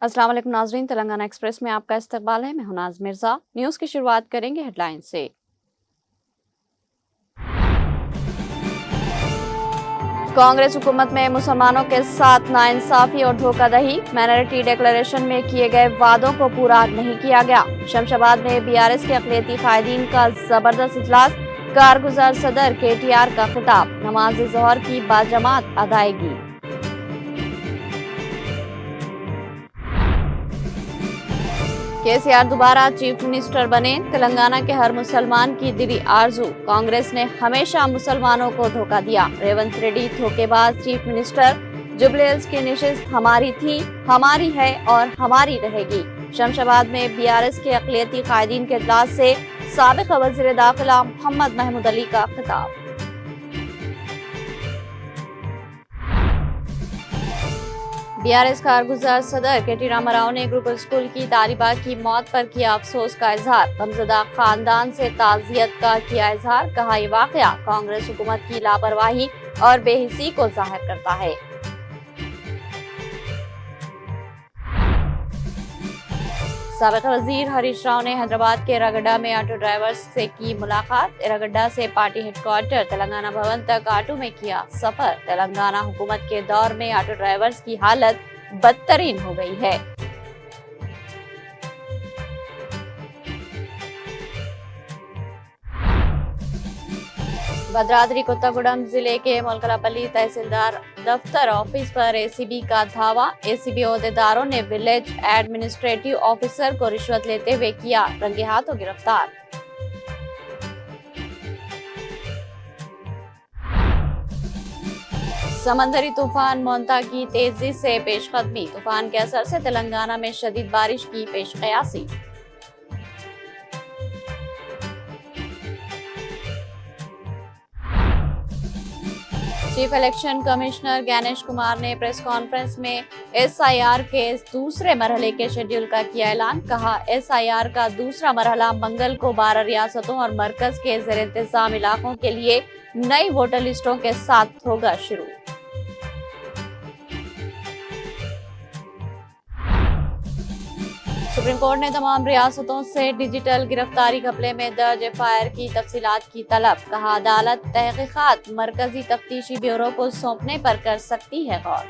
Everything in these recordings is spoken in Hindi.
अस्सलाम वालेकुम नाज़रीन, तेलंगाना एक्सप्रेस में आपका इस्तकबाल है। मैं हूं नाज़ मिर्जा। न्यूज़ की शुरुआत करेंगे हेडलाइन से। कांग्रेस हुकूमत में मुसलमानों के साथ नाइंसाफी और धोखाधड़ी, माइनॉरिटी डिक्लेरेशन में किए गए वादों को पूरा नहीं किया गया। शमशाबाद में बीआरएस के अक़लियती कायदीन का जबरदस्त इजलास, कारगुजार सदर केटीआर का खिताब, नमाज ज़ोहर की बाजमात अदायगी। केसीआर दोबारा चीफ मिनिस्टर बने, तेलंगाना के हर मुसलमान की दिली आरजू। कांग्रेस ने हमेशा मुसलमानों को धोखा दिया, रेवंत रेड्डी धोखेबाज चीफ मिनिस्टर। जुबली हिल्स की नशिस्त हमारी थी, हमारी है और हमारी रहेगी। शमशाबाद में बीआरएस के अक़लियती कायदीन के इजलास से साबिक़ वज़ीर दाखिला मोहम्मद महमूद अली का खिताब। बीआरएस कारगुजार सदर केटी रामाराव ने ग्रुप स्कूल की तालिबा की मौत पर किया अफसोस का इजहार, गमज़दा खानदान से ताज़ियत का किया इजहार। कहा, यह वाक़या कांग्रेस हुकूमत की लापरवाही और बेहिसी को जाहिर करता है। साबिक़ वज़ीर हरीश राव ने हैदराबाद के एर्रागड्डा में ऑटो ड्राइवर्स से की मुलाकात। एर्रागड्डा से पार्टी हेडक्वार्टर तेलंगाना भवन तक ऑटो में किया सफर। तेलंगाना हुकूमत के दौर में ऑटो ड्राइवर्स की हालत बदतरीन हो गई है। भद्राद्री कोत्तागुडम जिले के मोलकलापल्ली तहसीलदार दफ्तर ऑफिस पर एसीबी का धावा। एसीबी ओहदेदारों ने विलेज एडमिनिस्ट्रेटिव ऑफिसर को रिश्वत लेते हुए किया रंगे हाथों गिरफ्तार। समंदरी तूफान मोंता की तेजी से पेशकदमी, तूफान के असर से तेलंगाना में शदीद बारिश की पेशकयासी। Chief election commissioner Gyanesh Kumar ने प्रेस कॉन्फ्रेंस में एसआईआर के दूसरे मरहले के शेड्यूल का किया ऐलान। कहा, एसआईआर का दूसरा मरहला मंगल को 12 रियासतों और मरकज के ज़ेर इंतजाम इलाकों के लिए नई वोटर लिस्टों के साथ होगा शुरू। सुप्रीम कोर्ट ने तमाम रियासतों से डिजिटल गिरफ्तारी घपले में दर्ज एफआईआर की तफसीलात की तलब। कहा, अदालत तहकीकात मरकजी तफ्तीशी ब्यूरो को सौंपने पर कर सकती है गौर।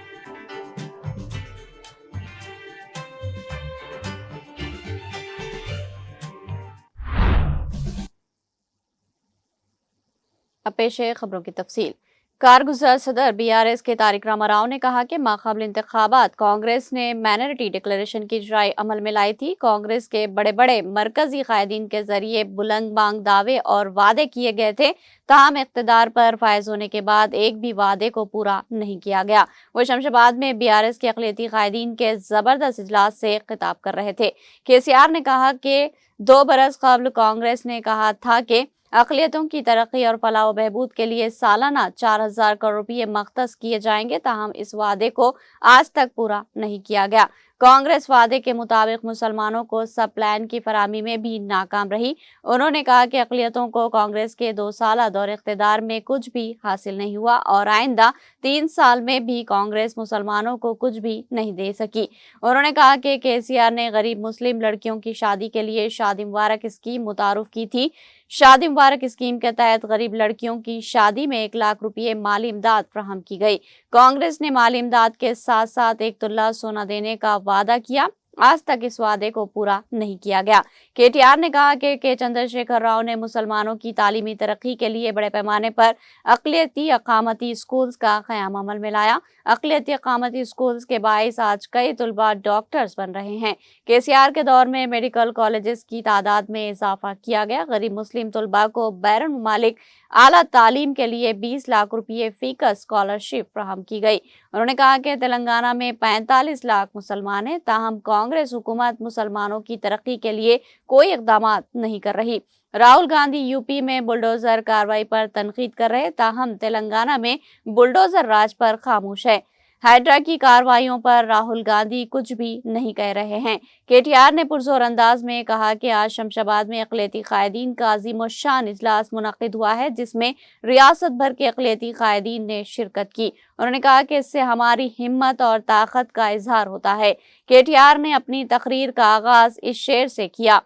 अब पेश है खबरों की तफसील। कारगुजार सदर बीआरएस के तारिक रामाराव ने कहा कि माक़ाबिल इंतखाबात कांग्रेस ने माइनॉरिटी डिक्लेरेशन की इजराई अमल में लाई थी। कांग्रेस के बड़े बड़े मरकजी कायदीन के जरिए बुलंद बांग दावे और वादे किए गए थे, ताहम इक़्तिदार पर फायज होने के बाद एक भी वादे को पूरा नहीं किया गया। वो शमशाबाद में बीआरएस के अक़लियती कायदीन के जबरदस्त इजलास से खिताब कर रहे थे। केसीआर ने कहा कि 2 बरस कबल कांग्रेस ने कहा था कि अक़लियतों की तरक्की और फलाह बहबूद के लिए सालाना 4000 करोड़ रुपये मख्तस किए जाएंगे, ताहम इस वादे को आज तक पूरा नहीं किया गया। कांग्रेस वादे के मुताबिक मुसलमानों को सब प्लान की फराहमी में भी नाकाम रही। उन्होंने कहा कि अक़लियतों को कांग्रेस के 2 साला दौर इक़्तिदार में कुछ भी हासिल नहीं हुआ और आइंदा 3 साल में भी कांग्रेस मुसलमानों को कुछ भी नहीं दे सकी। उन्होंने कहा कि केसीआर ने गरीब मुस्लिम लड़कियों की शादी के लिए शादी मुबारक स्कीम मुतारुफ की थी। शादी मुबारक स्कीम के तहत गरीब लड़कियों की शादी में 1 लाख रुपये माली इमदाद फराहम की गई। कांग्रेस ने माली इमदाद के साथ साथ 1 तोला सोना देने का वादा किया, आज तक इस वादे को पूरा नहीं किया गया। केटीआर ने कहा कि के चंद्रशेखर राव ने मुसलमानों की तालीमी तरक्की के लिए बड़े पैमाने पर अक़लियती अक़ामती स्कूल्स का क़याम अमल में लाया। अक़लियती अक़ामती स्कूल्स के बाइस आज कई तुलबा डॉक्टर्स बन रहे हैं। केसीआर के दौर में मेडिकल कॉलेजेस की तादाद में इजाफा किया गया। गरीब मुस्लिम तुलबा को बैरून ममालिक आला तालीम के लिए 20 लाख रुपये फीकस स्कॉलरशिप फराहम की गई। उन्होंने कहा कि तेलंगाना में 45 लाख मुसलमान हैं, ताहम कांग्रेस हुकूमत मुसलमानों की तरक्की के लिए कोई इकदाम नहीं कर रही। राहुल गांधी यूपी में बुलडोजर कार्रवाई पर तनकीद कर रहे, ताहम तेलंगाना में बुलडोजर राज पर खामोश है। हाइड्रा की कार्रवाइयों पर राहुल गांधी कुछ भी नहीं कह रहे हैं। केटीआर ने पुरजोर अंदाज में कहा कि आज शमशाबाद में अक़लियती कायदीन का अज़ीमुश्शान इजलास मुनक़िद हुआ है, जिसमें रियासत भर के अक़लियती कायदीन ने शिरकत की। उन्होंने कहा कि इससे हमारी हिम्मत और ताकत का इजहार होता है। केटीआर ने अपनी तकरीर का आगाज इस शेर से किया,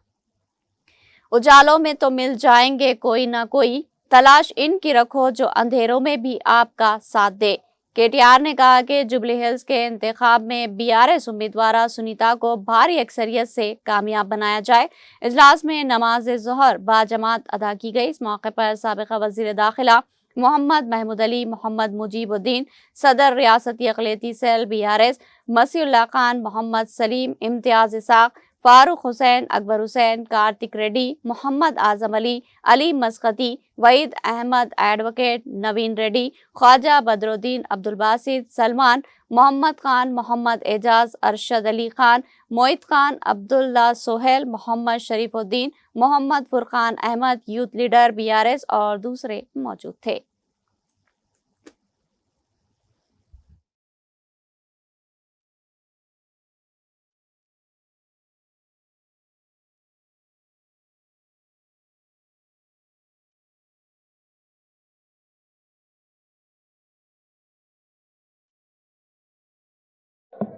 उजालों में तो मिल जाएंगे कोई ना कोई, तलाश इनकी रखो जो अंधेरों में भी आपका साथ दे। केटीआर ने कहा कि जुबली हिल्स के इंतखाब में बीआरएस उम्मीदवार सुनीता को भारी अक्सरियत से कामयाब बनाया जाए। इजलास में नमाज ज़ोहर बाजमात अदा की गई। इस मौके पर साबिक़ा वज़ीर दाखिला मोहम्मद महमूद अली, मोहम्मद मुजीबुद्दीन, सदर रियासती अक़लियती cell BRS Masiullah Khan, Mohammed Saleem, Imtiaz Isaq, Farooq Hussain, Akbar Hussain, Karthik Reddy, Mohammed Azam Ali, Ali Maskati, Waheed Ahmed, advocate Naveen Reddy, Khwaja Badruddin, Abdul Basit, Salman, Mohammed Khan, Mohammed Ejaz, Arshad Ali Khan, Mohit Khan, Abdullah Sohail, Mohammed Shareefuddin, Mohammed Furqan Ahmed, youth leader BRS और दूसरे मौजूद थे।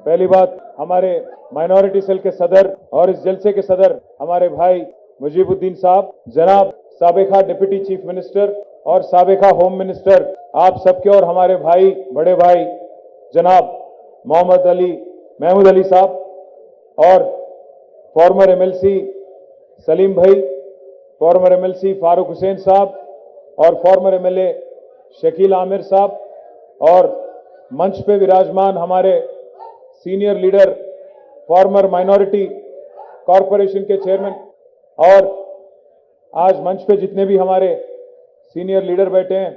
पहली बात, हमारे माइनॉरिटी सेल के सदर और इस जलसे के सदर हमारे भाई मुजीबुद्दीन साहब, जनाब साबिका डिप्टी चीफ मिनिस्टर और साबिका होम मिनिस्टर, आप सबके और हमारे भाई, बड़े भाई जनाब महमूद अली साहब और फॉर्मर एमएलसी सलीम भाई, फॉर्मर एमएलसी फारूक हुसैन साहब और फॉर्मर एमएलए शकील आमिर साहब और मंच पे विराजमान हमारे senior leader farmer minority corporation के चेयरमैन और आज मंच पे जितने भी हमारे सीनियर लीडर बैठे हैं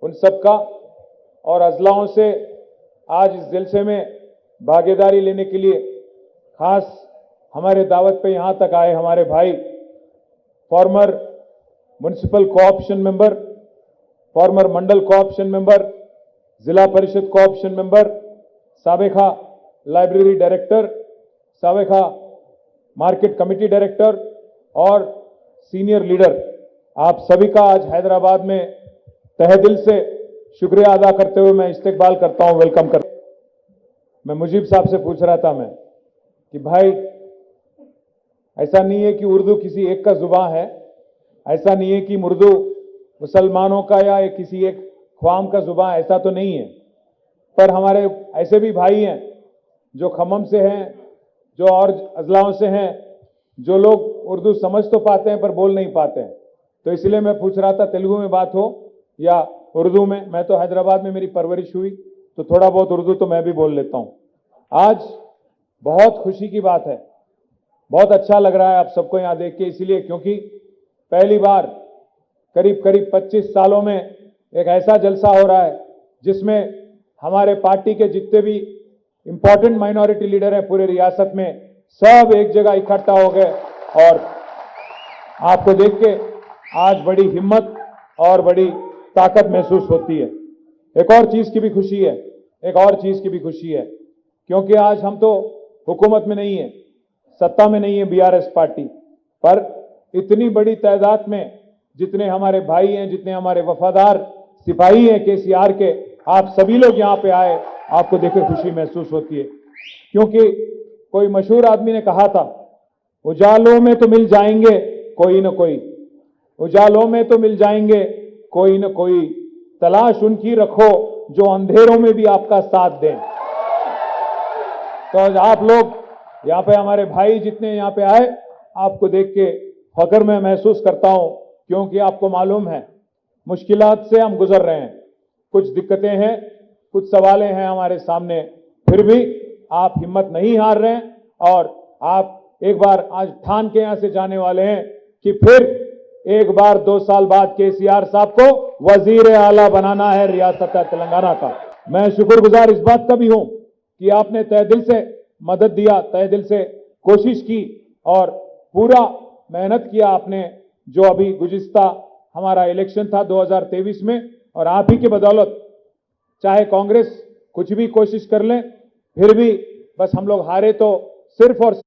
उन सबका और अजलाओं से आज इस जलसे में भागीदारी लेने के लिए खास हमारे दावत पे यहाँ तक आए हमारे भाई former municipal cooption member, former mandal cooption member, zilla parishad cooption member, साबिका लाइब्रेरी डायरेक्टर, साबिका मार्केट कमेटी डायरेक्टर और सीनियर लीडर, आप सभी का आज हैदराबाद में तहे दिल से शुक्रिया अदा करते हुए मैं इस्तकबाल करता हूं, वेलकम करता हूं। मैं मुजीब साहब से पूछ रहा था मैं कि भाई ऐसा नहीं है कि उर्दू किसी एक का जुबान है, ऐसा नहीं है कि उर्दू मुसलमानों का या किसी एक ख्वाम का जुबान, ऐसा तो नहीं है। पर हमारे ऐसे भी भाई हैं जो खम्मम से हैं, जो और अजलाओं से हैं, जो लोग उर्दू समझ तो पाते हैं पर बोल नहीं पाते हैं। तो इसलिए मैं पूछ रहा था तेलुगु में बात हो या उर्दू में। मैं तो हैदराबाद में मेरी परवरिश हुई तो थोड़ा बहुत उर्दू तो मैं भी बोल लेता हूं। आज बहुत खुशी की बात है, बहुत अच्छा लग रहा है आप सबको यहां देख के, इसलिए क्योंकि पहली बार करीब 25 सालों में एक ऐसा जलसा हो रहा है जिसमें हमारे पार्टी के जितने भी इंपॉर्टेंट माइनॉरिटी लीडर हैं पूरे रियासत में, सब एक जगह इकट्ठा हो गए और आपको देख के आज बड़ी हिम्मत और बड़ी ताकत महसूस होती है। एक और चीज की भी खुशी है, क्योंकि आज हम तो हुकूमत में नहीं है, सत्ता में नहीं है बीआरएस पार्टी, पर इतनी बड़ी तादाद में जितने हमारे भाई हैं, जितने हमारे वफादार सिपाही हैं केसीआर के, आप सभी लोग यहाँ पे आए, आपको देखे खुशी महसूस होती है। क्योंकि कोई मशहूर आदमी ने कहा था, उजालों में तो मिल जाएंगे कोई न कोई, उजालों में तो मिल जाएंगे कोई न कोई, तलाश उनकी रखो जो अंधेरों में भी आपका साथ दें। तो आज आप लोग यहाँ पे हमारे भाई जितने यहाँ पे आए, आपको देख के फख्र में महसूस करता हूं, क्योंकि आपको मालूम है मुश्किलात से हम गुजर रहे हैं, कुछ दिक्कतें हैं, कुछ सवालें हैं हमारे सामने, फिर भी आप हिम्मत नहीं हार रहे हैं और आप एक बार आज ठान के यहां से जाने वाले हैं कि फिर एक बार 2 साल बाद केसीआर साहब को वजीर आला बनाना है रियासत तेलंगाना का। मैं शुक्रगुजार इस बात का भी हूं कि आपने तहे दिल से मदद दिया, तहे दिल से कोशिश की और पूरा मेहनत किया आपने। जो अभी गुज़िश्ता हमारा इलेक्शन था 2023 में, और आप ही की बदौलत, चाहे कांग्रेस कुछ भी कोशिश कर ले, फिर भी बस हम लोग हारे तो सिर्फ और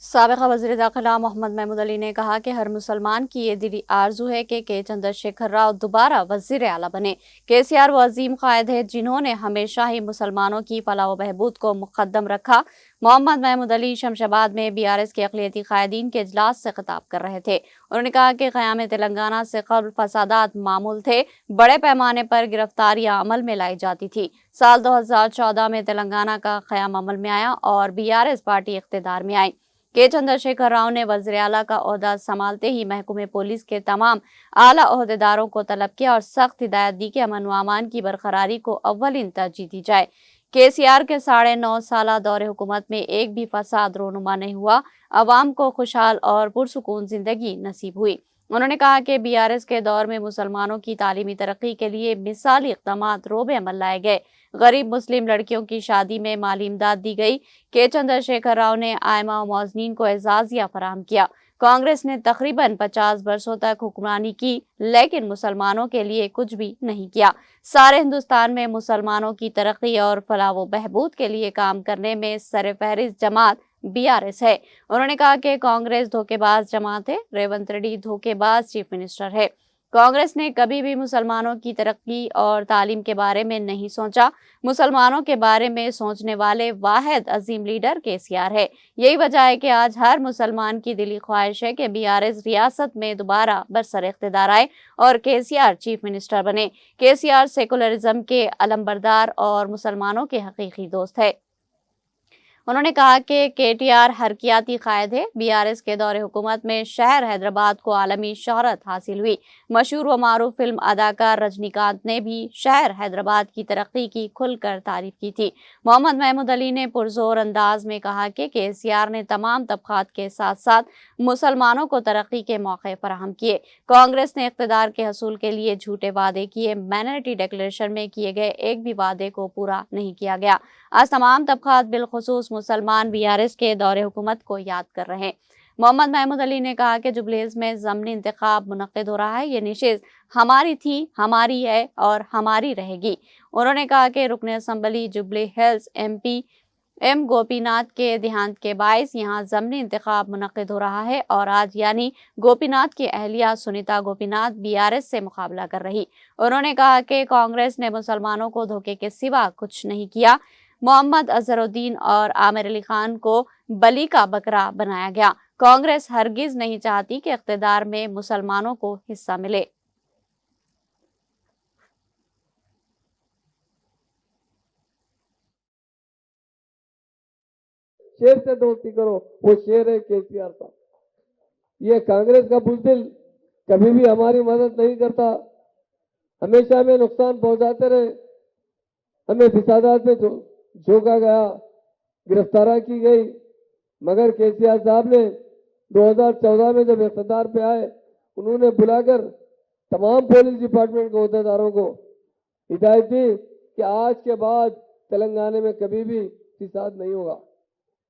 साबिक़ा वज़ीर दाखिला मोहम्मद महमूद अली ने कहा कि हर मुसलमान की ये दिली आरजू है कि के चंद्रशेखर राव दोबारा वज़ीर आला बने। केसीआर वो अजीम कायद है जिन्होंने हमेशा ही मुसलमानों की फलाह व बहबूद को मुक़द्दम रखा। मोहम्मद महमूद अली शमशाबाद में BRS के अक़लियती कायदीन के इजलास से खिताब कर रहे थे। उन्होंने कहा कि क़याम तेलंगाना से क़ब्ल फसादात मामूल थे, बड़े पैमाने पर गिरफ्तारियां अमल में लाई जाती थी। साल 2014 में तेलंगाना का क़याम अमल में आया और BRS पार्टी इक़्तिदार में आई। के चंद्रशेखर राव ने वज़ीर आला का ओहदा संभालते ही महकमे पुलिस के तमाम आला ओहदेदारों को तलब किया और सख्त हिदायत दी कि अमन व अमान की बरकरारी को अव्वलीन तरजीह दी जाए। केसीआर के 9.5 साला दौरे हुकूमत में एक भी फसाद रोनुमा नहीं हुआ, अवाम को खुशहाल और पुरसुकून जिंदगी नसीब हुई। उन्होंने कहा कि BRS के दौर में मुसलमानों की तालीमी तरक्की के लिए मिसाली इक़दामात रोबे अमल लाए गए। गरीब मुस्लिम लड़कियों की शादी में माली इमदाद दी गई। के चंद्रशेखर राव ने आयमा व मौज़नीन को एजाज़िया फराहम किया। कांग्रेस ने तकरीबन 50 बरसों तक हुक्मरानी की, लेकिन मुसलमानों के लिए कुछ भी नहीं किया। सारे हिंदुस्तान में मुसलमानों की तरक्की और फलाह व बहबूद के लिए काम करने में सरफहरिस्त जमात BRS है। उन्होंने कहा कि कांग्रेस धोखेबाज जमात है, रेवंत रेड्डी धोखेबाज चीफ मिनिस्टर है। कांग्रेस ने कभी भी मुसलमानों की तरक्की और तालीम के बारे में नहीं सोचा। मुसलमानों के बारे में सोचने वाले वाहिद अजीम लीडर केसीआर है। यही वजह है कि आज हर मुसलमान की दिली ख्वाहिश है कि BRS रियासत में दोबारा बरसर इख्तिदार आए और केसीआर चीफ मिनिस्टर बने। केसीआर सेकुलरिज्म के अलमबरदार और मुसलमानों के हकीकी दोस्त है। उन्होंने कहा कि KTR हरकियाती कायद है। BRS के दौरे हुकूमत में शहर हैदराबाद को आलमी शोहरत हासिल हुई। मशहूर व मारूफ फिल्म अदाकार रजनीकांत ने भी शहर हैदराबाद की तरक्की की खुलकर तारीफ की थी। मोहम्मद महमूद अली ने पुरजोर अंदाज में कहा कि केसीआर ने तमाम तबकात के साथ साथ मुसलमानों को तरक्की के मौके फराहम किए। कांग्रेस ने इक़्तिदार के हसूल के लिए झूठे वादे किए। माइनॉरिटी डिक्लेरेशन में किए गए एक भी वादे को पूरा नहीं किया गया। आज तमाम तबकात बिलखुसूस मुसलमान BRS के दौरे हुकूमत को याद कर रहे हैं। मोहम्मद महमूद अली ने कहा कि जुबलीहिल्स में ज़मनी इंतखाब मुनक्किद हो रहा है। ये नशिस्त हमारी थी, हमारी है और हमारी रहेगी। उन्होंने कहा कि रुकन असम्बली जुबलीहिल्स MP M गोपीनाथ के देहांत के बायस यहाँ ज़मनी इंतखाब मुनक्किद हो रहा है और आज यानी गोपीनाथ की अहलिया सुनीता गोपीनाथ BRS से मुकाबला कर रही। उन्होंने कहा कि कांग्रेस ने मुसलमानों को धोखे के सिवा कुछ नहीं किया। मोहम्मद अजहरुद्दीन और आमिर अली खान को बली का बकरा बनाया गया। कांग्रेस हरगिज नहीं चाहती कि इख्तिदार में मुसलमानों को हिस्सा मिले। शेर से दोस्ती करो, वो शेर है केसीआर साहब। ये कांग्रेस का बुज़दिल कभी भी हमारी मदद नहीं करता, हमेशा हमें नुकसान पहुंचाते रहे। हमें फिसादात में झोंका गया, गिरफ्तारी की गई, मगर केसीआर साहब ने 2014 में जब इख्तिदार पे आए, उन्होंने बुलाकर तमाम पुलिस डिपार्टमेंट के अहदेदारों को हिदायत दी कि आज के बाद तेलंगाना में कभी भी फिसाद नहीं होगा।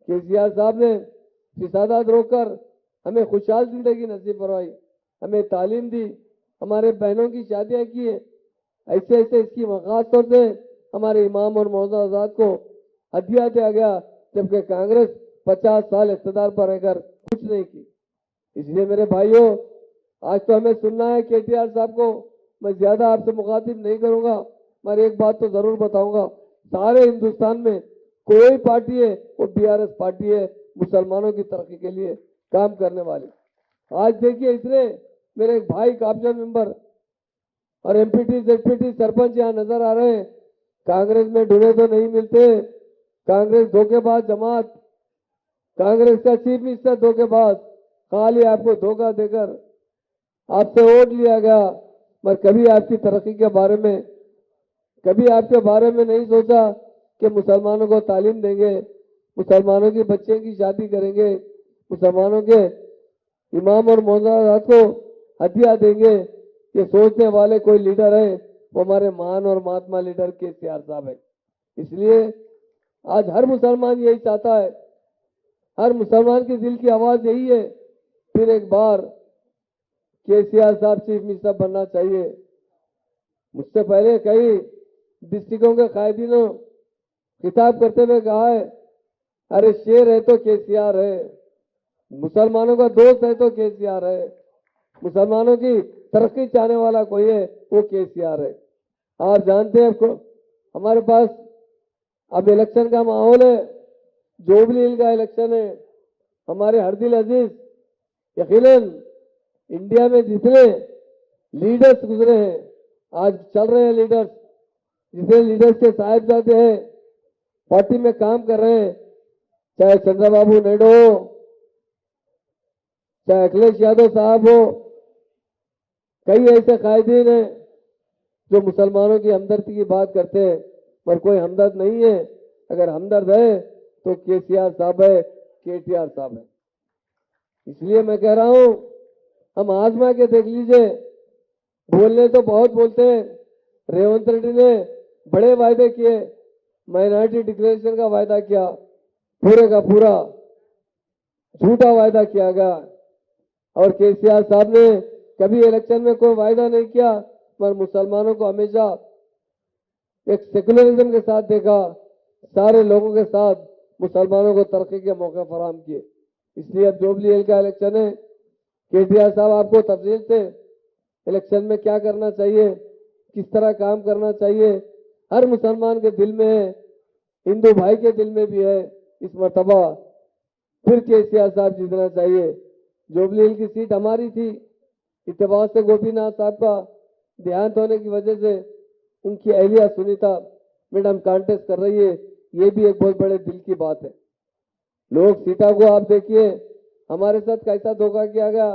केसीआर साहब ने फिसादात रोककर हमें खुशहाल जिंदगी नसीब करवाई, हमें तालीम दी, हमारे बहनों की शादियां की है। ऐसे ऐसे इसकी खास तौर से हमारे इमाम और मौजूदा आजाद को हदिया दिया गया, जबकि कांग्रेस 50 साल इख्तिदार पर रहकर कुछ नहीं की। इसलिए मेरे भाइयों, आज तो हमें सुनना है KTR साहब को। मैं ज्यादा आपसे मुखातिब नहीं करूंगा, मगर एक बात तो जरूर बताऊंगा, सारे हिंदुस्तान में कोई पार्टी है वो BRS पार्टी है, मुसलमानों की तरक्की के लिए काम करने वाली। आज देखिए, इतने मेरे एक भाई काबजा मेंबर और MPT ZPT सरपंच यहाँ नजर आ रहे हैं। कांग्रेस में ढूंढे तो नहीं मिलते। कांग्रेस धोखेबाज जमात, कांग्रेस का चीफ मिनिस्टर धोखेबाज, खाली आपको धोखा देकर आपसे वोट लिया गया, मगर कभी आपकी तरक्की के बारे में, कभी आपके बारे में नहीं सोचा कि मुसलमानों को तालीम देंगे, मुसलमानों की बच्चे की शादी करेंगे, मुसलमानों के इमाम और मौलाना को हदिया देंगे। ये सोचने वाले कोई लीडर है वो हमारे महान और महात्मा लीडर केसीआर साहब है। इसलिए आज हर मुसलमान यही चाहता है, हर मुसलमान के दिल की आवाज यही है, फिर एक बार केसीआर साहब चीफ मिनिस्टर बनना चाहिए। मुझसे पहले कई डिस्ट्रिक्टों के कायदीनों खिताब करते हुए कहा है, अरे शेर है तो केसीआर है, मुसलमानों का दोस्त है तो केसीआर है, मुसलमानों की तरक्की चाहने वाला कोई है वो केसीआर है। आप जानते हैं हमारे पास अब इलेक्शन का माहौल है, जोबली हिल का इलेक्शन है। हमारे हरदिल अजीज यकीनन इंडिया में जितने लीडर्स गुजरे हैं, आज चल रहे हैं लीडर्स, जितने लीडर्स के साहिबजादे हैं पार्टी में काम कर रहे हैं, चाहे चंद्रबाबू नायडू हो, चाहे अखिलेश यादव साहब हो, कई ऐसे कायदीन हैं जो मुसलमानों की हमदर्दी की बात करते हैं, पर कोई हमदर्द नहीं है। अगर हमदर्द है तो केसीआर साहब है, केटीआर साहब है। इसलिए मैं कह रहा हूं, हम आजमा के देख लीजिए, बोलने तो बहुत बोलते हैं। रेवंत रेड्डी ने बड़े वायदे किए, माइनॉरिटी डिक्लेरेशन का वायदा किया, पूरे का पूरा झूठा वायदा किया गया। और केसीआर साहब ने कभी इलेक्शन में कोई वायदा नहीं किया, पर मुसलमानों को हमेशा एक सेकुलरिज्म के साथ देखा, सारे लोगों के साथ मुसलमानों को तरक्की के मौके फराहम किए। इसलिए अब जोबली हिल का इलेक्शन है, केटीआर साहब आपको तफसील से इलेक्शन में क्या करना चाहिए, किस तरह काम करना चाहिए, हर मुसलमान के दिल में है, हिंदू भाई के दिल में भी है। इस मर्तबा फिर केसीआर साहब जीतना चाहिए। जोबली हिल की सीट हमारी थी, इत्तेफाक से गोपीनाथ साहब का देहांत होने की वजह से उनकी अहलिया सुनीता मैडम कांटेस्ट कर रही है, ये भी एक बहुत बड़े दिल की बात है। लोग सीता को आप देखिए, हमारे साथ कैसा धोखा किया गया,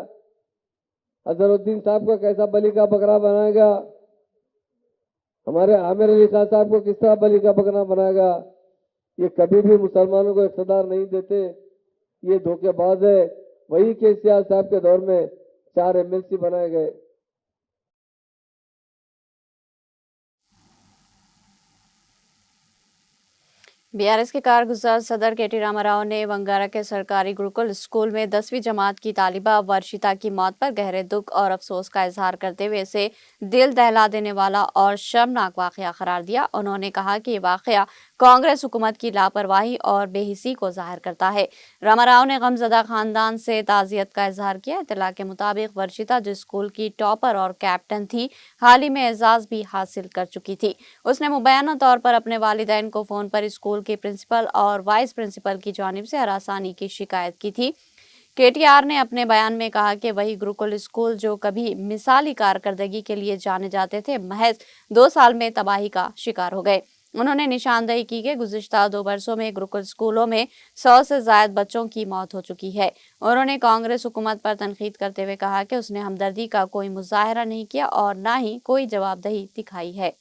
अजहरुद्दीन साहब को कैसा बलि का बकरा बनाया गया, हमारे आमिर अली खान साहब को किस तरह बलि का बकरा बनाया गया। ये कभी भी मुसलमानों को इख्तियार नहीं देते, ये धोखेबाज है। वही केसीआर साहब के दौर में 4 एमएलसी बनाए गए। बीआरएस के कारगुजार सदर केटी रामाराव ने वंगारा के सरकारी गुरुकुल स्कूल में 10वीं जमात की तालिबा वर्षिता की मौत पर गहरे दुख और अफसोस का इजहार करते हुए इसे दिल दहला देने वाला और शर्मनाक वाकया करार दिया। उन्होंने कहा कि ये वाकया कांग्रेस हुकूमत की लापरवाही और बेहिसी को जाहिर करता है। रामाराव ने गमजदा खानदान से ताजियत का इजहार किया। इत्तला के मुताबिक वर्षिता जो स्कूल की टॉपर और कैप्टन थी, हाल ही में एजाज भी हासिल कर चुकी थी। उसने मुबैना तौर पर अपने वालिदैन को फोन पर स्कूल के प्रिंसिपल और वाइस प्रिंसिपल की जानिब से हरासानी की शिकायत की थी। केटीआर ने अपने बयान में कहा कि वही गुरुकुल स्कूल जो कभी मिसाली कारकर्दगी के लिए जाने जाते थे, महज 2 साल में तबाही का शिकार हो गए। उन्होंने निशानदेही की कि गुज़िश्ता 2 वर्षों में गुरुकुल स्कूलों में 100 से ज्यादा बच्चों की मौत हो चुकी है। उन्होंने कांग्रेस हुकूमत पर तनकीद करते हुए कहा कि उसने हमदर्दी का कोई मुजाहरा नहीं किया और न ही कोई जवाबदेही दिखाई है।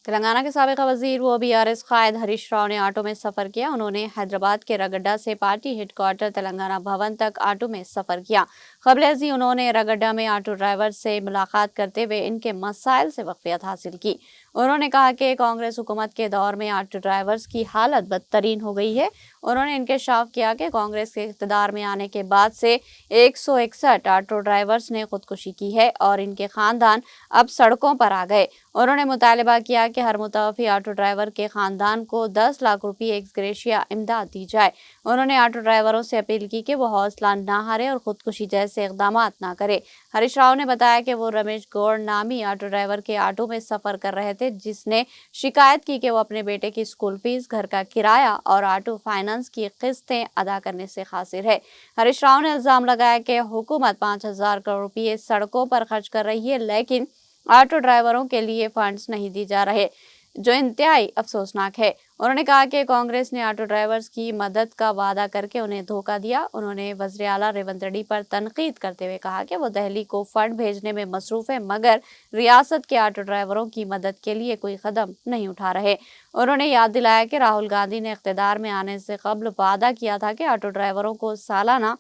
तेलंगाना के साबिक़ वजीर व बीआरएस कायद हरीश राव ने ऑटो में सफर किया। उन्होंने हैदराबाद के रगड्डा से पार्टी हेडक्वार्टर तेलंगाना भवन तक ऑटो में सफर किया। क़ब्ल उन्होंने रगड्डा में ऑटो ड्राइवर से मुलाकात करते हुए इनके मसाइल से वाक़फ़ियत हासिल की। उन्होंने कहा कि कांग्रेस हुकूमत के दौर में ऑटो ड्राइवर्स की हालत बदतरीन हो गई है। उन्होंने इंकशाफ किया कि कांग्रेस के इक़्तिदार में आने के बाद से 161 ऑटो ड्राइवर्स ने खुदकुशी की है और इनके खानदान अब सड़कों पर आ गए। उन्होंने मुतालबा किया कि हर मुतवफ़ी ऑटो ड्राइवर के खानदान को 10 लाख रुपये एक्स ग्रेशिया इमदाद दी जाए। उन्होंने ऑटो ड्राइवरों से अपील की कि वो हौसला ना हारे और खुदकुशी जैसे इक़दाम ना करे। हरीश राव ने बताया कि वो रमेश गौड़ नामी ऑटो ड्राइवर के ऑटो में सफर कर रहे थे, जिसने शिकायत की कि वो अपने बेटे की स्कूल फीस, घर का किराया और ऑटो फाइनेंस की किस्तें अदा करने से कासिर है। हरीश राव ने इल्जाम लगाया कि हुकूमत 5000 करोड़ रुपये सड़कों पर खर्च कर रही है, लेकिन ऑटो ड्राइवरों के लिए फंड्स नहीं दी जा रहे, जो इंतहाई अफसोसनाक है। उन्होंने कहा कि कांग्रेस ने ऑटो ड्राइवर्स की मदद का वादा करके उन्हें धोखा दिया। उन्होंने वज़ीर आला रेवंत रेड्डी पर तनकीद करते हुए कहा कि वो दिल्ली को फंड भेजने में मसरूफ है, मगर रियासत के ऑटो ड्राइवरों की मदद के लिए कोई कदम नहीं उठा रहे। उन्होंने याद दिलाया कि राहुल गांधी ने इख्तियार में आने से कबल वादा किया था कि ऑटो ड्राइवरों को सालाना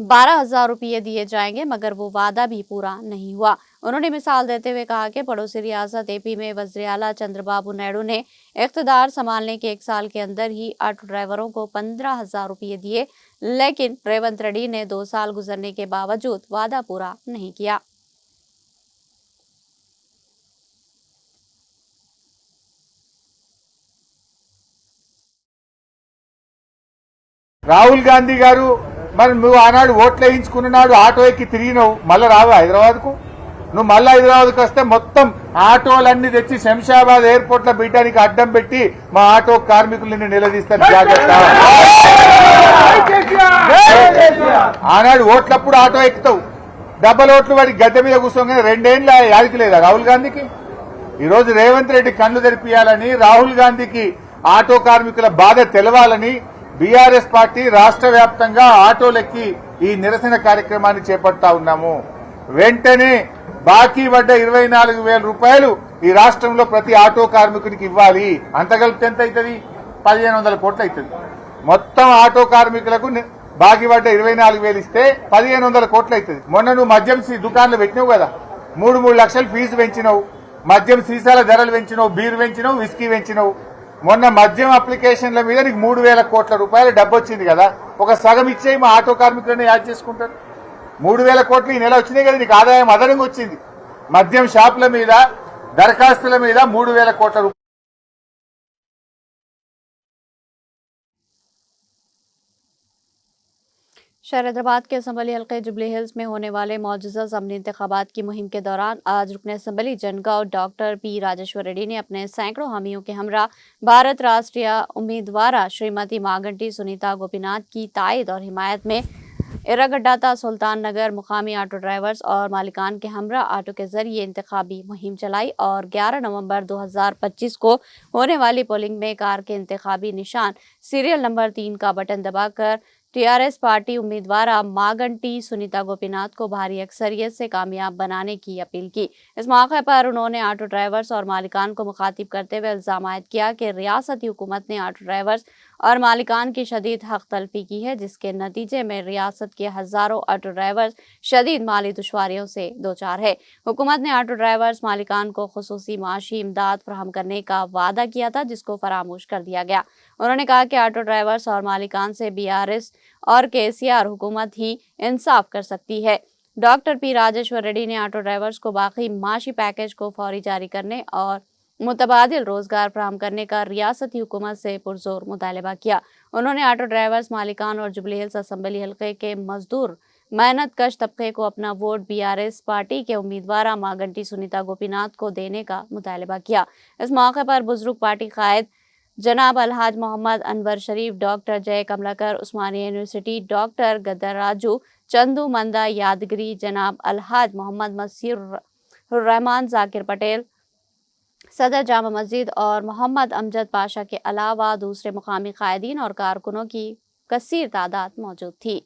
12,000 रुपये दिए जाएंगे, मगर वो वादा भी पूरा नहीं हुआ। उन्होंने मिसाल देते हुए कहा कि पड़ोसी रियासत एपी में वज़ीर आला चंद्रबाबू नायडू ने इख्तियार संभालने के 1 साल के अंदर ही ऑटो ड्राइवरों को 15,000 रुपये दिए, लेकिन रेवंत रेड्डी ने 2 साल गुजरने के बावजूद वादा पूरा नहीं किया। రాహుల్ గాంధీ గారు మరి నువ్వు ఆనాడు ఓట్లు వేయించుకున్న నాడు ఆటో ఎక్కి తిరిగినావు, మళ్ళీ రావా హైదరాబాద్ కు? నువ్వు మళ్ళీ హైదరాబాద్ కు వస్తే మొత్తం ఆటోలన్నీ తెచ్చి శంషాబాద్ ఎయిర్పోర్ట్ లో బీటానికి అడ్డం పెట్టి మా ఆటో కార్మికుల్ని నిలదీస్తాను, జాగ్రత్త. ఆనాడు ఓట్లప్పుడు ఆటో ఎక్కుతావు, డబ్బల ఓట్లు వాడి గద్దె మీద కూర్చోగానే 2 ఏళ్ళ యాదికి లేదా రాహుల్ గాంధీకి? ఈ రోజు రేవంత్ రెడ్డి కళ్లు తెరిపియాలని, రాహుల్ గాంధీకి ఆటో కార్మికుల బాధ తెలవాలని బీఆర్ఎస్ పార్టీ రాష్ట్ర వ్యాప్తంగా ఆటోలెక్కి ఈ నిరసన కార్యక్రమాన్ని చేపడతా ఉన్నాము. వెంటనే బాకీ పడ్డ 24,000 రూపాయలు ఈ రాష్ట్రంలో ప్రతి ఆటో కార్మికుడికి ఇవ్వాలి. అంత కలిపితే ఎంత అవుతుంది? 1,500 కోట్లు అవుతుంది. మొత్తం ఆటో కార్మికులకు బాకీ పడ్డ 24,000 ఇస్తే 1,500 కోట్లు అవుతుంది. మొన్న నువ్వు మద్యం దుకాణాలు పెట్టినావు కదా, 3 లక్షలు ఫీజు పెంచినావు, మద్యం సీసాల ధరలు పెంచినావు, బీర్ పెంచినావు, విస్కీ పెంచినావు. మొన్న మద్యం అప్లికేషన్ల మీద నీకు 3,000 కోట్ల రూపాయల డబ్బు వచ్చింది కదా, ఒక సగం ఇచ్చేయి, మా ఆటో కార్మికులను యాడ్ చేసుకుంటారు. 3,000 కోట్లు ఈ నెల వచ్చినాయి కదా, నీకు ఆదాయం అదనంగా వచ్చింది. మద్యం షాపుల మీద, దరఖాస్తుల మీద 3,000 కోట్ల రూపాయలు. शहर हैदराबाद के असम्बली हल्के जुबली हिल्स में होने वाले मौजूदा ज़मीनी इंतखाबात की मुहिम के दौरान आज रुकन assembly Jangaon doctor P Rajeshwar Reddy ने अपने सैकड़ों हामियों के हमरा भारत राष्ट्रीय उम्मीदवार श्रीमती मागंटी सुनीता गोपीनाथ की तायद और हिमायत में इरागड्डाता सुल्तान नगर मुकामी ऑटो ड्राइवर्स और मालिकान के हमरा ऑटो के जरिए इंतखाबी मुहिम चलाई और 11 नवंबर 2025 को होने वाली पोलिंग में कार के इंतखाबी निशान सीरियल नंबर 3 का बटन दबाकर टीआरएस पार्टी उम्मीदवार मागंटी सुनीता गोपीनाथ को भारी अक्सरियत से कामयाब बनाने की अपील की। इस मौके पर उन्होंने ऑटो ड्राइवर्स और मालिकान को मुखातिब करते हुए इल्जाम आयद किया कि रियासती हुकूमत ने ऑटो ड्राइवर्स और मालिकान की शदीद हक तलफी की है, जिसके नतीजे में रियासत के हजारों ऑटो ड्राइवर्स शदीद माली दुश्वारियों से दो चार है। हुकूमत ने ऑटो ड्राइवर्स मालिकान को खुसूसी माशी इमदाद फराहम करने का वादा किया था, जिसको फरामोश कर दिया गया। उन्होंने कहा कि ऑटो ड्राइवर्स और मालिकान से बीआरएस और केसीआर हुकूमत ही इंसाफ कर सकती है। डॉक्टर पी राजेश्वर रेड्डी ने ऑटो ड्राइवर्स को बाकी माशी पैकेज को फौरी जारी करने और मुतबादिल रोजगार फराहम करने का रियासती हुकूमत से पुरजोर मुतालबा किया। उन्होंने ऑटो ड्राइवर्स मालिकान और जुबली हिल्स असम्बली हल्के के मजदूर मेहनत कश तबके को अपना वोट बीआरएस पार्टी के उम्मीदवार मागंटी सुनीता गोपीनाथ को देने का मुतालबा किया। इस मौके पर बुजुर्ग पार्टी कायद जनाब अलहाज मोहम्मद अनवर शरीफ, डॉक्टर जय कमलाकर, उस्मानिया यूनिवर्सिटी डॉक्टर गदर राजू, चंदू मंदा यादगिरी, जनाब अलहाज मोहम्मद मसीर रहमान, जाकिर पटेल, सदर जामा मस्जिद और मोहम्मद अमजद पाशा के अलावा दूसरे मुकामी कायदीन और कारकुनों की कसीर तादाद मौजूद थी।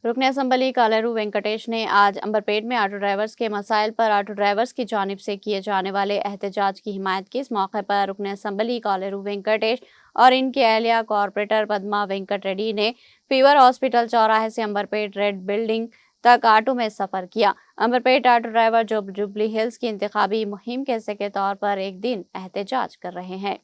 रुकन असम्बली कालेरू वेंकटेश ने आज अंबरपेट में ऑटो ड्राइवर्स के मसाइल पर ऑटो ड्राइवर्स की जानिब से किए जाने वाले एहतजाज की हिमायत की। इस मौके पर रुकन असम्बली कालेरू वेंकटेश और इनकी अहलिया कॉरपोरेटर पद्मा वेंकट रेड्डी ने फीवर हॉस्पिटल चौराहे से अंबरपेट रेड बिल्डिंग तक ऑटो में सफर किया। अंबरपेट ऑटो ड्राइवर जो जुबली हिल्स की इंतखाबी मुहिम के हिस्से के तौर पर एक दिन एहतजाज कर रहे हैं।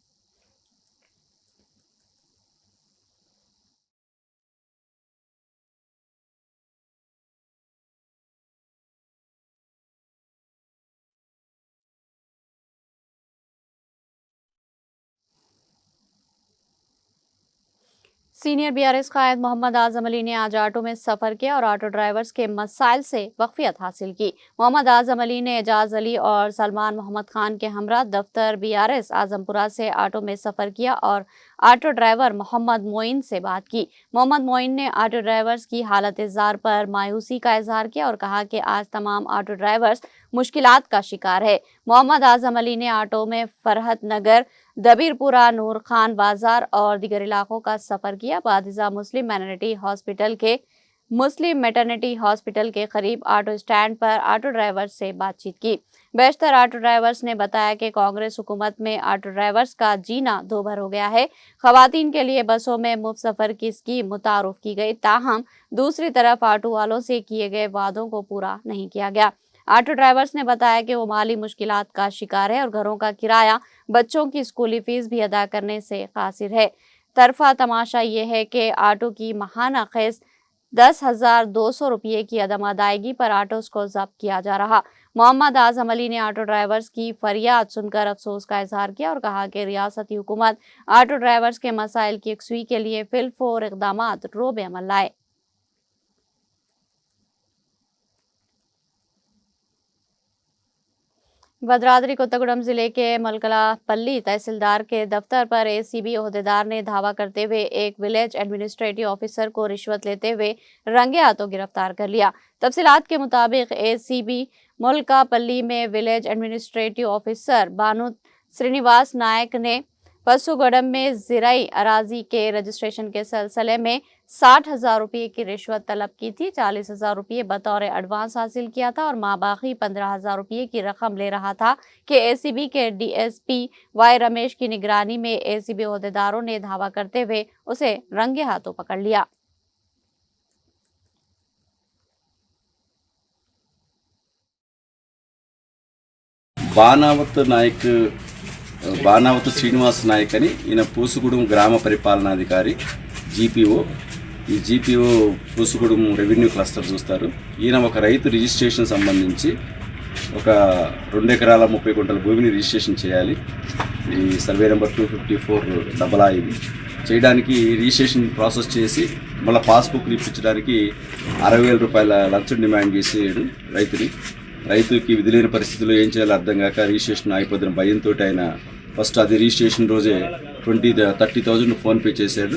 सीनियर बीआरएस कायद मोहम्मद आजम अली ने आज ऑटो में सफर किया और ऑटो ड्राइवर्स के मसाइल से वाकफियत हासिल की। मोहम्मद आजम अली ने एजाज अली और सलमान मोहम्मद खान के हमरा दफ्तर बीआरएस आजमपुरा से ऑटो में सफर किया और ऑटो ड्राइवर मोहम्मद मोइन से बात की। मोहम्मद मोइन ने ऑटो ड्राइवर्स की हालत जार पर मायूसी का इजहार किया और कहा कि आज तमाम ऑटो ड्राइवर्स मुश्किलात का शिकार है। मोहम्मद आजम अली ने ऑटो में फरहत नगर, दबीरपुरा, नूर खान बाजार और दीगर इलाकों का सफर किया। बादिजा मुस्लिम मैटरनिटी हॉस्पिटल के करीब ऑटो स्टैंड पर ऑटो ड्राइवर से बातचीत की। बेशतर ऑटो ड्राइवर्स ने बताया कि कांग्रेस हुकूमत में ऑटो ड्राइवर्स का जीना दोभर हो गया है। खवातीन के लिए बसों में मुफ्त सफर की स्कीम मुतारुफ की गई, ताहम दूसरी तरफ ऑटो वालों से किए गए वादों को पूरा नहीं किया गया। ऑटो ड्राइवर्स ने बताया कि वो माली मुश्किलात का शिकार है और घरों का किराया, बच्चों की स्कूली फीस भी अदा करने से कासिर है। तरफा तमाशा ये है कि ऑटो की माहाना खैस 10,200 रुपये की अदम अदायगी पर ऑटोस को जब्त किया जा रहा। मोहम्मद आजम अली ने ऑटो ड्राइवर्स की फरियाद सुनकर अफसोस का इजहार किया और कहा कि रियासती हुकूमत ऑटो ड्राइवर्स के मसाइल की यकसुई के लिए फिलफौर इक़दामात रोब अमल लाए। भद्राद्री कोत्तागुड़म जिले के मलकलापल्ली तहसीलदार के दफ्तर पर एसीबी ओहदेदार ने धावा करते हुए एक विलेज एडमिनिस्ट्रेटिव ऑफिसर को रिश्वत लेते हुए रंगे हाथों गिरफ्तार कर लिया। तफसीलात के मुताबिक एसीबी मलकापल्ली में विलेज एडमिनिस्ट्रेटिव ऑफिसर बानु श्रीनिवास नायक ने पसुगुड़म में ज़राई अराजी के रजिस्ट्रेशन के सिलसिले में 60,000 रुपये की रिश्वत तलब की थी। 40,000 रुपये बतौर एडवांस हासिल किया था और माबाकी 15,000 रुपये की रकम ले रहा था कि एसीबी के डीएसपी वाई रमेश की निगरानी में एसीबी ओहदेदारों ने धावा करते हुए उसे रंगे हाथों पकड़ लिया। బాణావత్ శ్రీనివాస్ నాయక్ అని ఈయన పూసుగూడెం గ్రామ పరిపాలనాధికారి జీపీఓ. ఈ జీపీఓ పూసుగూడెం రెవెన్యూ క్లస్టర్ చూస్తారు. ఈయన ఒక రైతు రిజిస్ట్రేషన్ సంబంధించి ఒక 2 ఎకరాల 30 గుంటల భూమిని రిజిస్ట్రేషన్ చేయాలి. ఈ సర్వే నెంబర్ 254 ఇది చేయడానికి రిజిస్ట్రేషన్ ప్రాసెస్ చేసి మళ్ళీ పాస్బుక్ ఇప్పించడానికి 60,000 రూపాయల లంచం డిమాండ్ చేసాడు రైతుకి విధులైన పరిస్థితుల్లో ఏం చేయాలో అర్థం కాక రిజిస్ట్రేషన్ ఆగిపోతున్న భయంతో ఆయన ఫస్ట్ అది రిజిస్ట్రేషన్ రోజే 30,000 ఫోన్పే చేశాడు.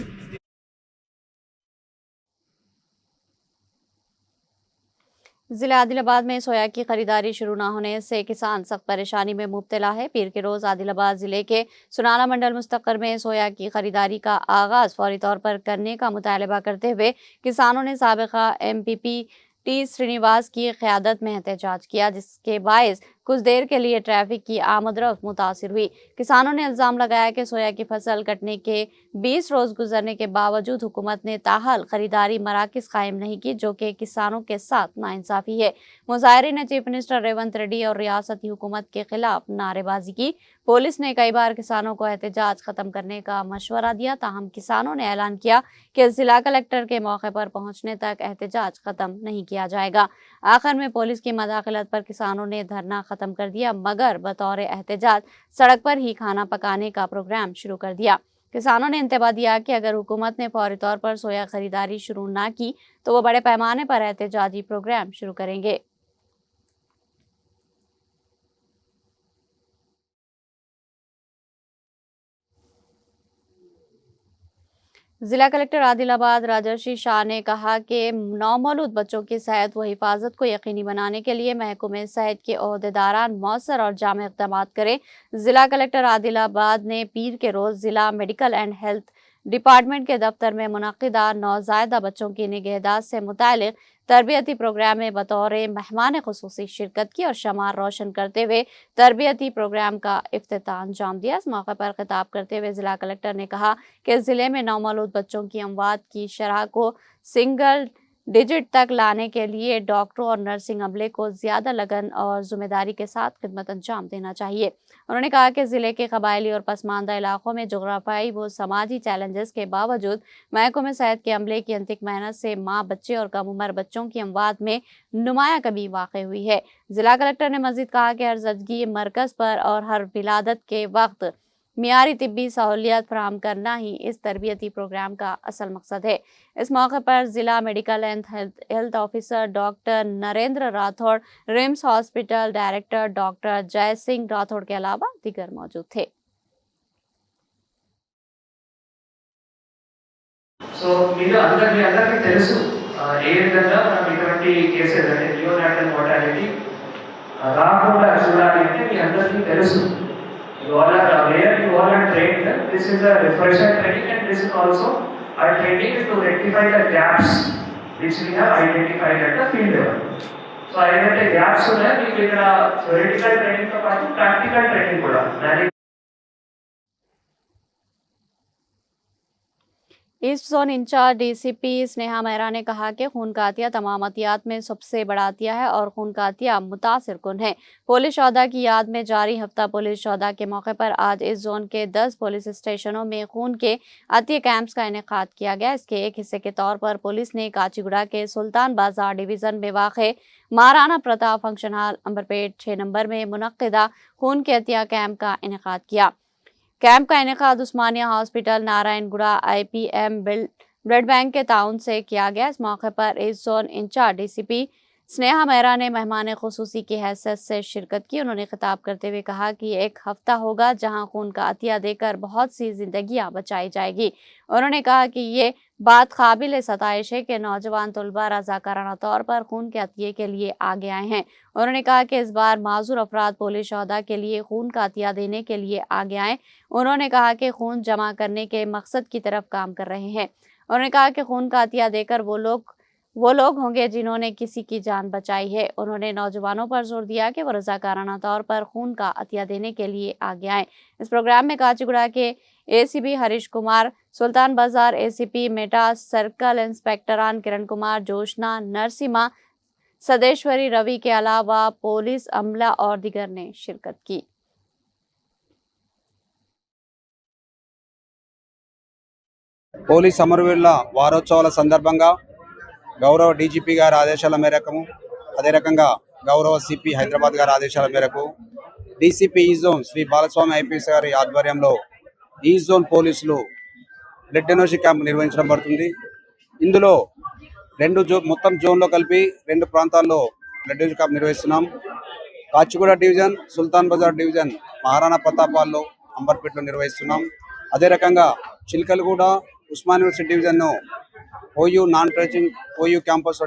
जिला आदिलाबाद में सोया की खरीदारी शुरू न होने से किसान सख्त परेशानी में मुब्तला है। पीर के रोज आदिलाबाद जिले के सुनाला मंडल मुस्तकर में सोया की खरीदारी का आगाज फौरी तौर पर करने का मुतालबा करते हुए किसानों ने साबिका एमपीपी टी श्रीनिवास की क़यादत में एहतजाज किया, जिसके बायस कुछ देर के लिए ट्रैफिक की आमदरफ्त मुतासिर हुई। किसानों ने इल्ज़ाम लगाया कि सोया की फसल कटने के 20 रोज गुजरने के बावजूद हुकूमत ने ताहल खरीदारी मराकज़ कायम नहीं की, जो कि किसानों के साथ नाइंसाफ़ी है। मुजाहिरीन ने चीफ मिनिस्टर रेवंत रेड्डी और रियासती हुकूमत के खिलाफ नारेबाजी की। पुलिस ने कई बार किसानों को एहतजाज खत्म करने का मशवरा दिया, ताहम किसानों ने ऐलान किया कि जिला कलेक्टर के मौके पर पहुंचने तक एहतजाज खत्म नहीं किया जाएगा। आखिर में पुलिस की मदाखलत पर किसानों ने धरना खत्म कर दिया, मगर बतौर एहतजाज सड़क पर ही खाना पकाने का प्रोग्राम शुरू कर दिया। किसानों ने इंतबा दिया कि अगर हुकूमत ने फौरी तौर पर सोया खरीदारी शुरू ना की तो वो बड़े पैमाने पर एहतजाजी प्रोग्राम शुरू करेंगे। जिला कलेक्टर आदिलाबाद राजर्षि शाह ने कहा कि नौमौलूद बच्चों की सेहत व हिफाजत को यकीनी बनाने के लिए महकमे सेहत के ओहदेदारान मौसर और जामे इक़दाम करें। जिला कलेक्टर आदिलाबाद ने पीर के रोज जिला मेडिकल एंड हेल्थ डिपार्टमेंट के दफ्तर में मुनक़िदा नौज़ायदा बच्चों की निगहदाश्त से मुतालिक तरबियती प्रोग्राम में बतौर मेहमान खुसूसी शिरकत की और शमार रोशन करते हुए तरबियती प्रोग्राम का इफ्तिताह अंजाम दिया। इस मौके पर खिताब करते हुए जिला कलेक्टर ने कहा कि जिले में नौमौलूद बच्चों की अमवात की शरह को सिंगल डिजिट तक लाने के लिए डॉक्टरों और नर्सिंग अमले को ज्यादा लगन और जिम्मेदारी के साथ खिदमत अंजाम देना चाहिए। उन्होंने कहा कि जिले के कबायली और पसमानदा इलाकों में जोग्राफियाई व समाजी चैलेंजेस के बावजूद महकमे सेहत के अमले की अंतिक मेहनत से माँ, बच्चे और कम उम्र बच्चों की अमवात में नुमाया कमी वाक़ हुई है। जिला कलेक्टर ने मजीद कहा कि हर ज़चगी मरकज़ पर और हर विलादत के वक्त मियारी तिब्बी सहूलियत फराहम करना ही इस तरबियती प्रोग्राम का असल मकसद है। इस मौके पर जिला medical and health officer doctor Narendra Rathore, RIMS hospital director doctor जय सिंह राठौड़ के अलावा दीगर मौजूद थे। సో మీరు అందరికీ తెలుసు ఏ విధంగా మనం ఇటువంటి కేసెస్ అంటే నియోనాటల్ మోర్టాలిటీ రాకుండా చూడాలి అంటే మీ అందరికీ తెలుసు. You all are aware, you all are trained. This is a refresher training and this is also our training to rectify the gaps which we have identified at the field level. So ఏదైతే గ్యాప్స్ ఉన్నాయో మీకు ఇక్కడ థియరిటికల్ ట్రైనింగ్ తో పాటు ప్రాక్టికల్ ట్రైనింగ్ కూడా. East zone incharge DCP Sneha Mehra ने कहा कि खून का अतिया तमाम अतियात में सबसे बड़ा अतिया है और खून का अतिया मुतासिर कुन है। पुलिस शोहदा की याद में जारी हफ्ता पुलिस शोहदा के मौके पर आज इस जोन के 10 पुलिस स्टेशनों में खून के अतिया कैंप्स का इनेकाद किया गया। इसके एक हिस्से के तौर पर पुलिस ने काचीगुड़ा के सुल्तान बाजार डिवीजन में वाक़े Maharana Pratap function hall Amberpet 6 number में मुनक्किदा खून के अतिया कैंप का इनेकाद किया। कैंप का इनेकाद Osmania hospital Narayanguda IPM blood bank के ताउन से किया गया। इस मौके पर east zone incharge DCP Sneha Mehra ने मेहमान खुसूसी की हैसियत से शिरकत की। उन्होंने खिताब करते हुए कहा कि एक हफ्ता होगा जहां खून का अतिया देकर बहुत सी जिंदगियां बचाई जाएगी। उन्होंने कहा कि ये बात काबिल सताइश है कि नौजवान तलबा रज़ाकाराना तौर पर खून के अतिये के लिए आगे आए हैं। उन्होंने कहा कि इस बार माजूर अफराद पुलिस शोहदा के लिए खून का अतिया देने के लिए आगे आए। उन्होंने कहा कि खून जमा करने के मकसद की तरफ काम कर रहे हैं। उन्होंने कहा कि खून का अतिया देकर वो लोग होंगे जिन्होंने किसी की जान बचाई है। उन्होंने नौजवानों पर जोर दिया कि वो रज़ाकाराना तौर पर खून का अतिया देने के लिए आगे आए। इस प्रोग्राम में काचीगुड़ा के ACP हरीश कुमार, सुल्तान बाजार ACP Meta, circle इंस्पेक्टरान Kiran Kumar, Joshna, नरसिमा, सदेश्वरी Ravi के अलावा पुलिस अमला और दीगर ने शिरकत की। పోలీస్ అమరవీరుల వారోత్సవాల సందర్భంగా గౌరవ డీజీపీ గారి ఆదేశాల మేరకు, అదే రకంగా గౌరవ సిపి హైదరాబాద్ గారి ఆదేశాల మేరకు డీసీపీ ఈ జోన్ శ్రీ బాలస్వామి IPS గారి ఆధ్వర్యంలో ఈ జోన్ పోలీసులు బ్లడ్ డొనేషన్ క్యాంప్ నిర్వహించడం పడుతుంది. ఇందులో మొత్తం జోన్లో కలిపి 2 ప్రాంతాల్లో బ్లడ్ డొనేషన్ క్యాంప్ నిర్వహిస్తున్నాం. కాచిగూడ డివిజన్, సుల్తాన్ బజార్ డివిజన్, మహారాణా ప్రతాపాల్లో, అంబర్పేటలో నిర్వహిస్తున్నాం. అదే రకంగా Chilakalguda Osman university division OU non teaching OU campus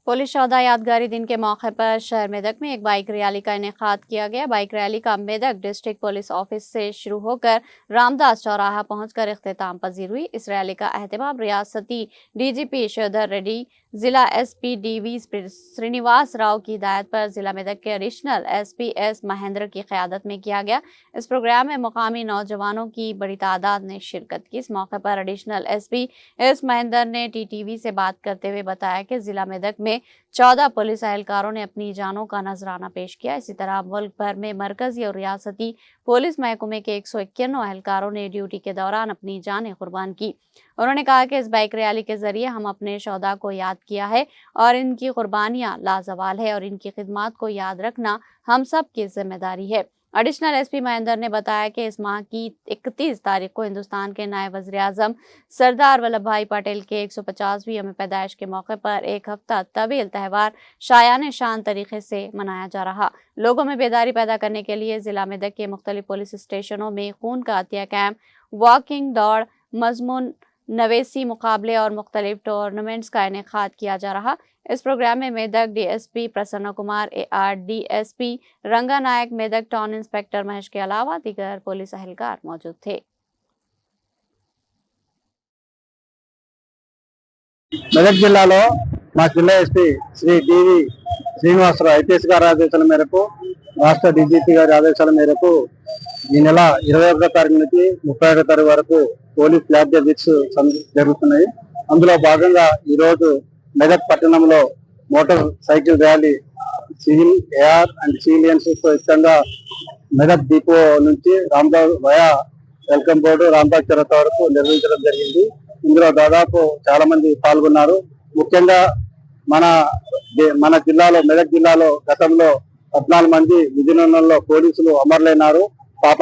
police शोहदा यादगारी दिन के मौके पर शहर मेदक में एक बाइक रैली का इनेकाद किया गया। बाइक रैली का मेदक डिस्ट्रिक्ट पुलिस ऑफिस से शुरू होकर रामदास चौराहा पहुंचकर इख्तिताम पजीर हुई। इस रैली का अहतमाम रियासती DGP श्रीधर रेड्डी, जिला SP DV श्रीनिवास राव की हिदायत पर जिला मेदक के एडिशनल SP S महेंद्र की क़यादत में किया गया। इस प्रोग्राम में मुकामी नौजवानों की बड़ी तादाद ने शिरकत की। इस मौके पर एडिशनल SP S महेंद्र ने TTV से बात करते हुए बताया कि जिला मेदक में 14 पुलिस एहलकारों ने अपनी जानों का नजराना पेश किया। इसी तरह मुल्क भर में मरकजी और रियासती पुलिस महकमे के 151 एहलकारों ने ड्यूटी के दौरान अपनी जानें कुर्बान की। उन्होंने कहा कि इस बाइक रैली के जरिए हम अपने शोहदा को याद किया है और इनकी कुर्बानियां लाजवाल है और इनकी खिदमत को याद रखना हम सब की जिम्मेदारी है। एडिशनल SP महेंद्र ने बताया कि इस माह की 31 तारीख को हिंदुस्तान के नायब वज़ीर-ए-आज़म सरदार वल्लभ भाई पटेल के 150वीं यौम पैदाइश के मौके पर एक हफ्ता तवील त्यौहार शायान शान तरीके से मनाया जा रहा। लोगों में बेदारी पैदा करने के लिए जिला मेदक के मुख्तलिफ पुलिस स्टेशनों में खून का अतिया कैंप, वॉकिंग, दौड़, मजमून नवेसी मुकाबले और मुख्तलिफ टूर्नामेंट्स का इनेकाद किया जा रहा। इस प्रोग्राम में मेदक DSP प्रसन्न कुमार, AR DSP रंगा नायक, मेदक टाउन इंस्पेक्टर महेश के अलावा दीगर पुलिस एहलकार मौजूद थे। మెదక్ జిల్లాలో మా జిల్లా SP Shri DV Srinivasarao IPS గారి ఆదేశాల మేరకు, రాష్ట్ర DGP గారి ఆదేశాల మేరకు ఈ నెల 21వ తారీఖు నుంచి 31వ తారీఖు వరకు పోలీస్ ఫ్లాగ్ డే వీక్స్ జరుగుతున్నాయి. అందులో భాగంగా ఈరోజు మెదక్ పట్టణంలో motorcycle rally civil AR and civilians తో ఇష్టంగా మెదక్ డిపో నుంచి Ramadas via welcome board Ramadas చౌరస్తా వరకు నిర్వహించడం జరిగింది. ఇందులో దాదాపు చాలా మంది పాల్గొన్నారు. ముఖ్యంగా మన జిల్లాలో, మెదక్ జిల్లాలో గతంలో 14 మంది విధులలో పోలీసులు అమరులైనారు. పాప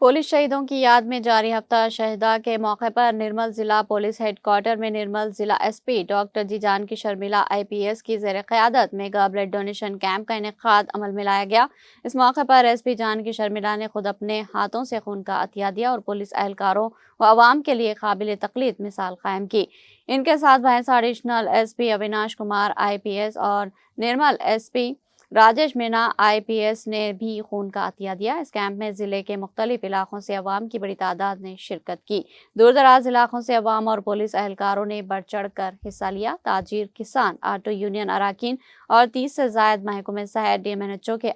पुलिस शहीदों की याद में जारी हफ्ता शहीदा के मौके पर निर्मल जिला पुलिस हेडक्वार्टर में निर्मल जिला एसपी डॉक्टर जी जानकी शर्मिला आईपीएस की ज़ेर क़यादत मेगा ब्लड डोनेशन कैंप का इनेकाद अमल में लाया गया। इस मौके पर एसपी जानकी शर्मिला ने खुद अपने हाथों से खून का अतिया दिया और पुलिस एहलकारों व आवाम के लिए काबिल तकलीद मिसाल कायम की। इनके साथ भैंसा additional SP Avinash Kumar IPS और निर्मल एसपी राजेश मीना आईपीएस ने भी खून का अतिया दिया। इस कैंप में जिले के मुख्तलिफ इलाकों से अवाम की बड़ी तादाद ने शिरकत की। दूर दराज इलाकों से अवाम और पुलिस एहलकारों ने बढ़ चढ़ कर हिस्सा लिया। ताजिर, किसान, ऑटो यूनियन अराकीन और 30 से जायद महकमे सहायक डीएमएनएचओ के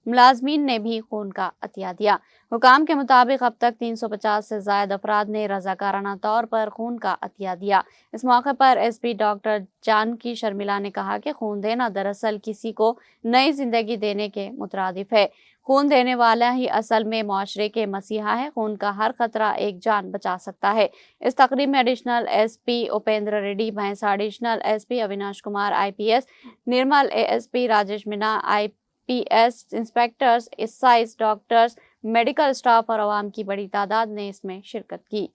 मुलाजमीन ने भी खून का अतिया दिया। हुकाम के मुताबिक अब तक 350 से जायद अफराद ने रजाकाराना तौर पर खून का अतिया दिया। इस मौके पर एसपी डॉक्टर जानकी शर्मिला ने कहा कि खून देना दरअसल किसी को नई जिंदगी देने के मुतरादिफ है। खून देने वाला ही असल में मुआशरे के मसीहा है। खून का हर खतरा एक जान बचा सकता है। इस तकरीब में additional SP Upendra Reddy, Bhainsa additional SP Avinash Kumar IPS, Nirmal ASP Rajesh Meena IPS, inspectors, SIs, doctors, medical staff और अवाम की बड़ी तादाद ने इसमें शिरकत की।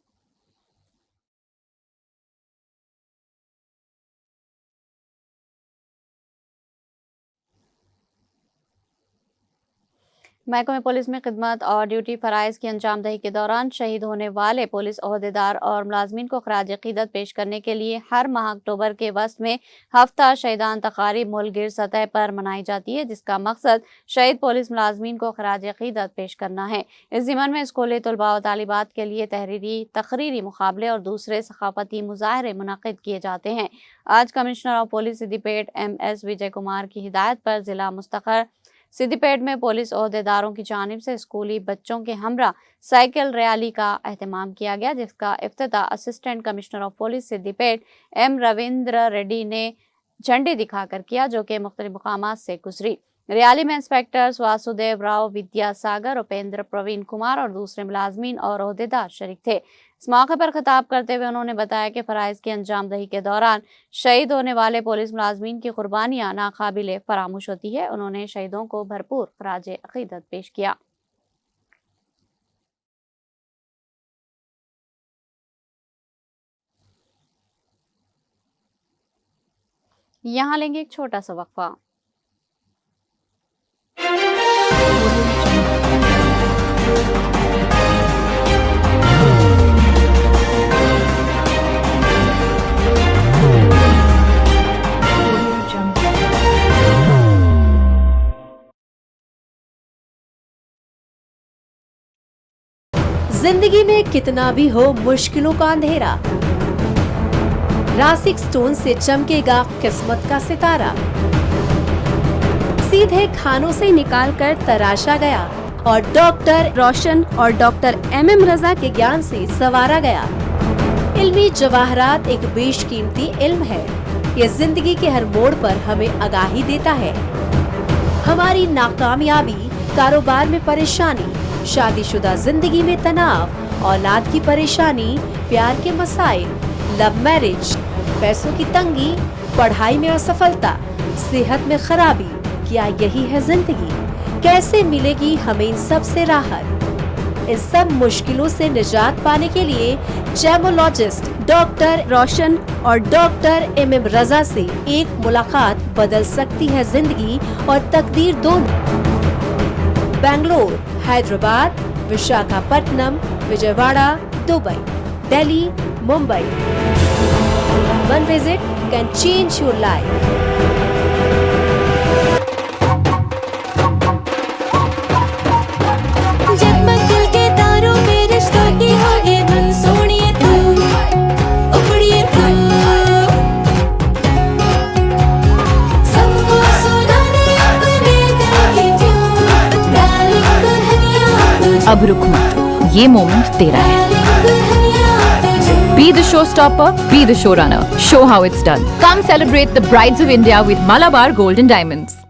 महकमे पुलिस में खिदमत और ड्यूटी फराइज की अंजामदही के दौरान शहीद होने वाले पुलिस ओहदेदार और मुलाजमीन को खराज अकीदत पेश करने के लिए हर माह अक्टूबर के वस्त में हफ्ता शहीदान तकारीब मुल्क गिर सतह पर मनाई जाती है, जिसका मकसद शहीद पुलिस मुलाजमीन को खराज अकीदत पेश करना है। इस ज़िमन में स्कूली तलबा व तालिबात के लिए तकरीरी मुकाबले और दूसरे सकाफती मुजाहरे मुनक़िद किए जाते हैं। आज commissioner of police Siddipet MS Vijay Kumar की हिदायत पर जिला मुस्तक़र सिद्दीपेट में पुलिस ओहदेदारों की जानिब से स्कूली बच्चों के हमरा साइकिल रैली का एहतमाम किया गया, जिसका इफ्तिताह assistant commissioner of police Siddipet M Ravindra Reddy ने झंडी दिखाकर किया, जो कि मुख्तलिफ मकामात से गुजरी। रैली में इंस्पेक्टर्स वासुदेव राव, विद्यासागर, उपेंद्र, प्रवीण कुमार और दूसरे मुलाजमीन और ओहदेदार शरीक थे। इस मौके पर खिताब करते हुए उन्होंने बताया कि फराइज की अंजामदही के दौरान शहीद होने वाले पुलिस मुलाजमीन की कुर्बानियां नाकाबिले फरामोश होती है। उन्होंने शहीदों को भरपूर खराज अकीदत पेश किया। यहाँ लेंगे एक छोटा सा वक्फा। जिंदगी में कितना भी हो मुश्किलों का अंधेरा, रासिक स्टोन से चमकेगा किस्मत का सितारा। सीधे खानों से निकाल कर तराशा गया और डॉक्टर रोशन और डॉक्टर MM रजा के ज्ञान से संवारा गया। इल्मी जवाहरात एक बेशकीमती इल्म है। ये जिंदगी के हर मोड़ पर हमें आगाही देता है। हमारी नाकामयाबी, कारोबार में परेशानी, शादीशुदा जिंदगी में तनाव, औलाद की परेशानी, प्यार के मसाइल, लव मैरिज, पैसों की तंगी, पढ़ाई में असफलता, सेहत में खराबी, क्या यही है जिंदगी? कैसे मिलेगी हमें इन सब से राहत? इन सब मुश्किलों से निजात पाने के लिए जेमोलॉजिस्ट डॉक्टर रोशन और डॉक्टर MM रजा से एक मुलाकात बदल सकती है जिंदगी और तकदीर दोनों। Bangalore, Hyderabad, Visakhapatnam, Vijayawada, Dubai, Delhi, Mumbai. One visit can change your life. जगमग दिल के तारों में रिश्तों की होगी धुन, सोनिए तू, उपड़िए तू, सबको सुनाने अपने दिल की ट्यून, डार्लिंग दुल्हनिया तुझे, अब रुक मत, ये मोमेंट तेरा है। Be the showstopper, be the showrunner. Show how it's done. Come celebrate the Brides of India with Malabar Gold and Diamonds.